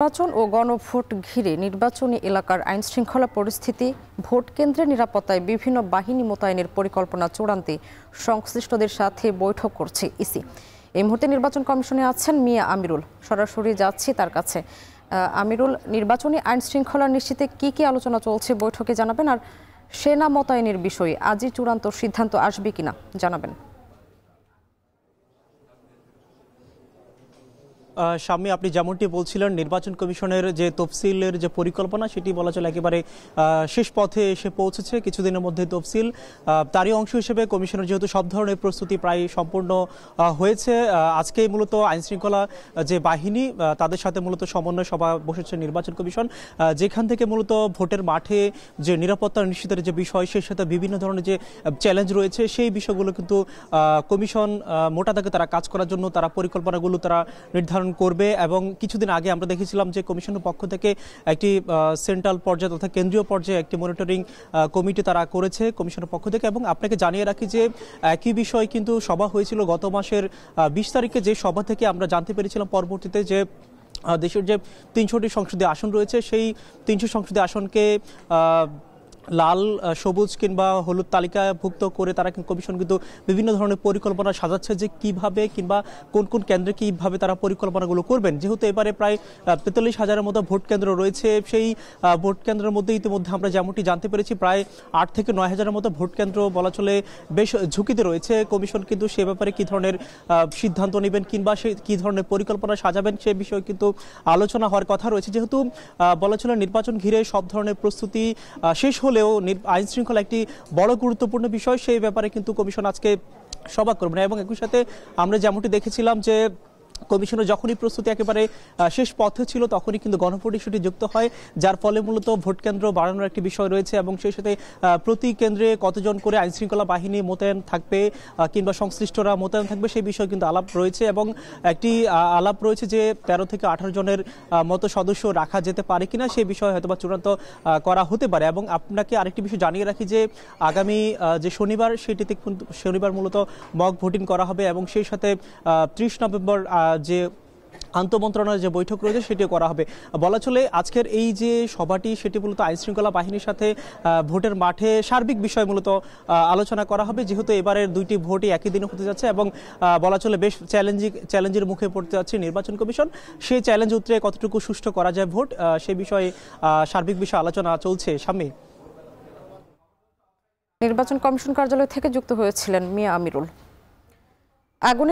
নির্বাচন ও গণভোট ঘিরে নির্বাচনী এলাকার আইনশৃঙ্খলা পরিস্থিতি, ভোট কেন্দ্রের নিরাপত্তায় বিভিন্ন বাহিনী মোতায়েনের পরিকল্পনা চূড়ান্তে সংশ্লিষ্টদের সাথে বৈঠক করছে ইসি। এই মুহূর্তে নির্বাচন কমিশনে আছেন মিয়া আমিরুল। সরাসরি যাচ্ছি তার কাছে। আমিরুল, নির্বাচনী আইনশৃঙ্খলা নিশ্চিতে কি কি আলোচনা চলছে বৈঠকে জানাবেন, আর সেনা মোতায়েনের বিষয়ে আজই চূড়ান্ত সিদ্ধান্ত আসবে কিনা জানাবেন। স্বামী, আপনি যেমনটি বলছিলেন, নির্বাচন কমিশনের যে তফসিলের যে পরিকল্পনা সেটি বলা চলে একেবারে শেষ পথে এসে পৌঁছেছে। কিছুদিনের মধ্যে তফসিল, তারই অংশ হিসেবে কমিশনের যেহেতু সব ধরনের প্রস্তুতি প্রায় সম্পূর্ণ হয়েছে, আজকেই মূলত আইনশৃঙ্খলা যে বাহিনী তাদের সাথে মূলত সমন্বয় সভা বসেছে নির্বাচন কমিশন, যেখান থেকে মূলত ভোটের মাঠে যে নিরাপত্তা নিশ্চিতের যে বিষয়, সেই সাথে বিভিন্ন ধরনের যে চ্যালেঞ্জ রয়েছে সেই বিষয়গুলো কিন্তু কমিশন মোটা দাগে তারা কাজ করার জন্য তারা পরিকল্পনাগুলো তারা নির্ধারণ করবে। এবং কিছুদিন আগে আমরা দেখেছিলাম যে কমিশনের পক্ষ থেকে একটি সেন্ট্রাল পর্যায়ে তথা কেন্দ্রীয় পর্যায়ে একটি মনিটরিং কমিটি তারা করেছে কমিশনের পক্ষ থেকে। এবং আপনাকে জানিয়ে রাখি যে একই বিষয় কিন্তু সভা হয়েছিল গত মাসের 20 তারিখে, যে সভা থেকে আমরা জানতে পেরেছিলাম পরবর্তীতে যে দেশের যে 300টি সংসদীয় আসন রয়েছে সেই 300 সংসদীয় আসনকে লাল, সবুজ কিংবা হলুদ তালিকাভুক্ত করে তারা কমিশন কিন্তু বিভিন্ন ধরনের পরিকল্পনা সাজাচ্ছে যে কিভাবে কিংবা কোন কোন কেন্দ্রে কীভাবে তারা পরিকল্পনাগুলো করবেন। যেহেতু এবারে প্রায় 43,000-এর মতো ভোট কেন্দ্র রয়েছে, সেই ভোট কেন্দ্রের মধ্যে ইতিমধ্যে আমরা যেমনটি জানতে পেরেছি প্রায় 8 থেকে 9,000-এর মতো ভোট কেন্দ্র বলা চলে বেশ ঝুঁকিতে রয়েছে। কমিশন কিন্তু সে ব্যাপারে কী ধরনের সিদ্ধান্ত নেবেন কিংবা সে কী ধরনের পরিকল্পনা সাজাবেন সে বিষয়ে কিন্তু আলোচনা হওয়ার কথা রয়েছে। যেহেতু বলা চলে নির্বাচন ঘিরে সব ধরনের প্রস্তুতি শেষ হলেও আইন শৃঙ্খলা একটি বড় গুরুত্বপূর্ণ বিষয়, সেই ব্যাপারে কিন্তু কমিশন আজকে সভা করবে না। এবং একই সাথে আমরা যেমনটি দেখেছিলাম যে কমিশনের যখনই প্রস্তুতি একেবারে শেষ পথে ছিল তখনই কিন্তু গণভোট ইস্যুটি যুক্ত হয়, যার ফলে মূলত ভোট কেন্দ্র বাড়ানোর একটি বিষয় রয়েছে। এবং সেই সাথে প্রতি কেন্দ্রে কতজন করে আইনশৃঙ্খলা বাহিনী মোতায়েন থাকবে কিংবা সংশ্লিষ্টরা মোতায়েন থাকবে সেই বিষয়ে কিন্তু আলাপ রয়েছে। এবং একটি আলাপ রয়েছে যে 13 থেকে 18 জনের মতো সদস্য রাখা যেতে পারে কিনা সেই বিষয়ে হয়তো বা চূড়ান্ত করা হতে পারে। এবং আপনাকে আরেকটি বিষয় জানিয়ে রাখি যে আগামী যে শনিবার, সেটিতে কিন্তু শনিবার মূলত মক ভোটিং করা হবে এবং সেই সাথে 30 নভেম্বর যে আন্তঃমন্ত্রণালয়ের যে বৈঠক রয়েছে সেটিও করা হবে। বলা চলে আজকের এই যে সভাটি সেটি মূলত আইনশৃঙ্খলা বাহিনীর সাথে ভোটের মাঠে সার্বিক বিষয় মূলত আলোচনা করা হবে, যেহেতু এবারের দুইটি ভোটই একই দিনে হতে যাচ্ছে এবং বলা চলে বেশ চ্যালেঞ্জের মুখে পড়তে যাচ্ছে নির্বাচন কমিশন। সেই চ্যালেঞ্জ উত্তরে কতটুকু সুষ্ঠু করা যায় ভোট, সে বিষয়ে সার্বিক বিষয়ে আলোচনা চলছে। সামনে নির্বাচন কমিশন কার্যালয় থেকে যুক্ত হয়েছিলেন মিয়া আমিরুল। আগুনের